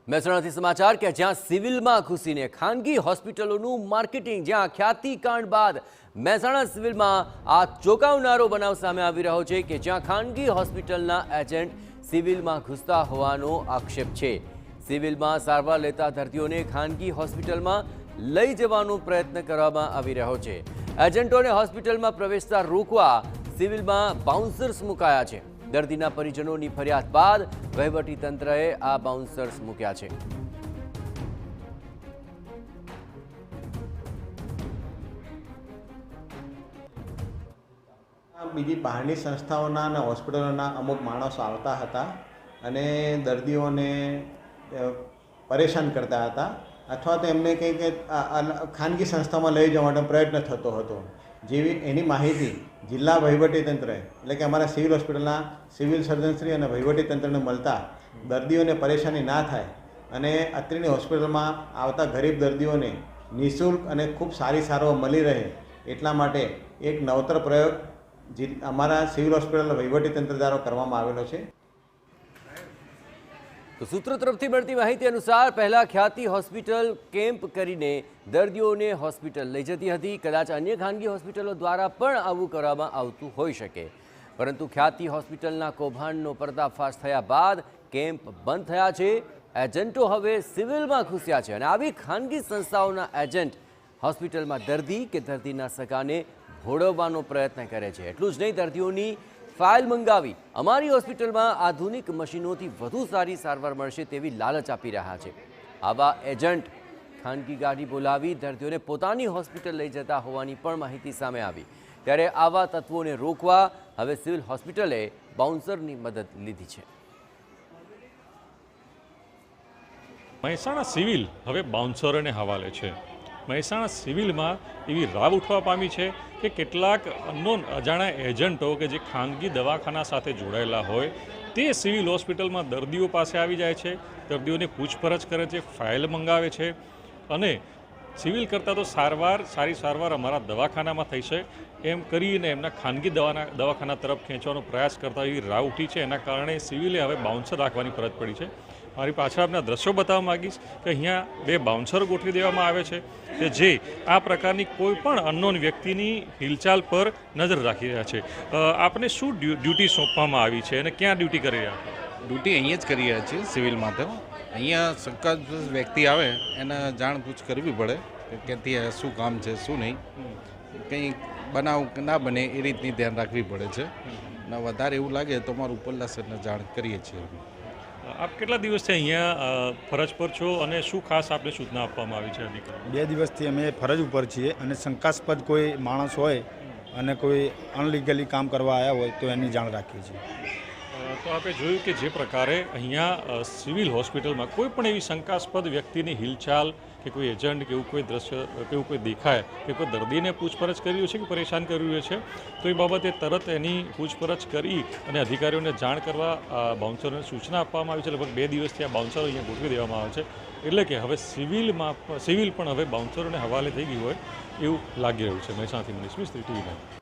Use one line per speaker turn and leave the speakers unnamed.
મહેસાણાથી સમાચાર કે જ્યાં સિવિલમાં ઘૂસીને ખાનગી હોસ્પિટલોનું માર્કેટિંગ, જ્યાં ખ્યાતિકાંડ બાદ મહેસાણા સિવિલમાં આ ચોંકાવનારો બનાવ સામે આવી રહ્યો છે કે જ્યાં ખાનગી હોસ્પિટલના એજન્ટ સિવિલમાં ઘૂસતા હોવાનો આક્ષેપ છે। સિવિલમાં સારવાર લેતા દર્દીઓને ખાનગી હોસ્પિટલમાં લઈ જવાનો પ્રયત્ન કરવામાં આવી રહ્યો છે। એજન્ટોને હોસ્પિટલમાં પ્રવેશતા રોકવા સિવિલમાં બાઉન્સર્સ મુકાયા છે। દર્દીના પરિજનોની ફરિયાદ બાદ વહીવટી તંત્રએ આ બાઉન્સર્સ મૂક્યા છે।
બીજી બહારની સંસ્થાઓના અને હોસ્પિટલોના અમુક માણસો આવતા હતા અને દર્દીઓને પરેશાન કરતા હતા અથવા તો એમને કંઈક ખાનગી સંસ્થામાં લઈ જવા માટે પ્રયત્ન થતો હતો। જેવી એની માહિતી જિલ્લા વહીવટીતંત્ર એટલે કે અમારા સિવિલ હોસ્પિટલના સિવિલ સર્જનશ્રી અને વહીવટીતંત્રને મળતા દર્દીઓને પરેશાની ના થાય અને અત્રેની હોસ્પિટલમાં આવતા ગરીબ દર્દીઓને નિઃશુલ્ક અને ખૂબ સારી સારવાર મળી રહે એટલા માટે એક નવતર પ્રયોગ અમારા સિવિલ હોસ્પિટલ વહીવટીતંત્ર દ્વારા કરવામાં આવેલો છે।
તો સૂત્રો તરફથી મળતી માહિતી અનુસાર પહેલા ખ્યાતિ હોસ્પિટલ કેમ્પ કરીને દર્દીઓને હોસ્પિટલ લઈ જતી હતી। કદાચ અન્ય ખાનગી હોસ્પિટલો દ્વારા પણ આવું કરવામાં આવતું હોઈ શકે, પરંતુ ખ્યાતિ હોસ્પિટલના કૌભાંડનો પર્દાફાશ થયા બાદ કેમ્પ બંધ થયા છે। એજન્ટો હવે સિવિલમાં ઘૂસ્યા છે અને આવી ખાનગી સંસ્થાઓના એજન્ટ હોસ્પિટલમાં દર્દી કે દર્દીના સગાને ભોળવવાનો પ્રયત્ન કરે છે। એટલું જ નહીં, દર્દીઓની ફાઇલ મંગાવી અમારી હોસ્પિટલમાં આધુનિક મશીનોથી વધુ સારી સારવાર મળશે તેવી લાલચ આપી રહ્યા છે। આવા એજન્ટ ખાનગી ગાડી બોલાવી દર્દીઓને પોતાની હોસ્પિટલ લઈ જતા હોવાની પણ માહિતી સામે આવી। ત્યારે આવા તત્વોને રોકવા હવે સિવિલ હોસ્પિટલે બાઉન્સરની મદદ લીધી છે।
મહેસાણા સિવિલ હવે બાઉન્સરોને હવાલે છે। મહેસાણા સિવિલમાં એવી રાવ ઉઠવા પામી છે કે કેટલાક અનનોન અજાણ્યા એજન્ટો કે જે ખાનગી દવાખાના સાથે જોડાયેલા હોય તે સિવિલ હોસ્પિટલમાં દર્દીઓ પાસે આવી જાય છે, દર્દીઓને પૂછપરછ કરે છે, ફાઇલ મંગાવે છે અને સિવિલ કરતાં તો સારી સારવાર અમારા દવાખાનામાં થઈ છે એમ કરીને એમના ખાનગી દવાખાના તરફ ખેંચવાનો પ્રયાસ કરતા એવી રાવ ઉઠી છે। એના કારણે સિવિલે હવે બાઉન્સર રાખવાની ફરજ પડી છે। મારી પાછળ આપના દ્રશ્યો બતાવવા માગીશ કે અહીંયા 2 બાઉન્સર ગોઠવી દેવામાં આવે છે કે જે આ પ્રકારની કોઈ પણ અનનોન વ્યક્તિની હિલચાલ પર નજર રાખી રહ્યા છે। આપને શું ડ્યુટી સોંપવામાં આવી છે અને ક્યાં ડ્યુટી કરી રહ્યા છો?
ડ્યુટી અહીંયા જ કરી રહ્યા છીએ સિવિલમાં। તો અહીંયા શંકાસ્પદ વ્યક્તિ આવે એને જાણપૂછ કરવી પડે કે ત્યાં શું કામ છે શું નહીં, કંઈ બનાવ ના બને એ રીતની ધ્યાન રાખવી પડે છે અને વધારે એવું લાગે તો અમારું ઉપરલા સરને જાણ કરીએ છીએ।
આપ કેટલા દિવસથી અહીંયા ફરજ પર છો અને શું ખાસ આપને સૂચના આપવામાં આવી છે અધિકારી?
2 દિવસથી અમે ફરજ ઉપર છીએ અને શંકાસ્પદ કોઈ માણસ હોય અને કોઈ અનલીગલી કામ કરવા આવ્યા હોય તો એની જાણ રાખીએ છીએ।
તો આપણે જોયું કે જે પ્રકારે અહીંયા સિવિલ હોસ્પિટલમાં કોઈ પણ એવી શંકાસ્પદ વ્યક્તિની હિલચાલ કે કોઈ એજન્ટ કે એવું કોઈ દ્રશ્ય કે એવું કોઈ દેખાય કે કોઈ દર્દીને પૂછપરછ કરી રહ્યું છે કે પરેશાન કરી રહ્યું છે તો એ બાબતે તરત એની પૂછપરછ કરી અને અધિકારીઓને જાણ કરવા બાઉન્સરોને સૂચના આપવામાં આવી છે। લગભગ 2 દિવસથી આ બાઉન્સરો અહીંયા ગોઠવી દેવામાં આવે છે, એટલે કે હવે સિવિલ પણ હવે બાઉન્સરોને હવાલે થઈ ગઈ હોય એવું લાગી રહ્યું છે। મહેસાણાથી મનીષ મિસ્ત્રી, TV9।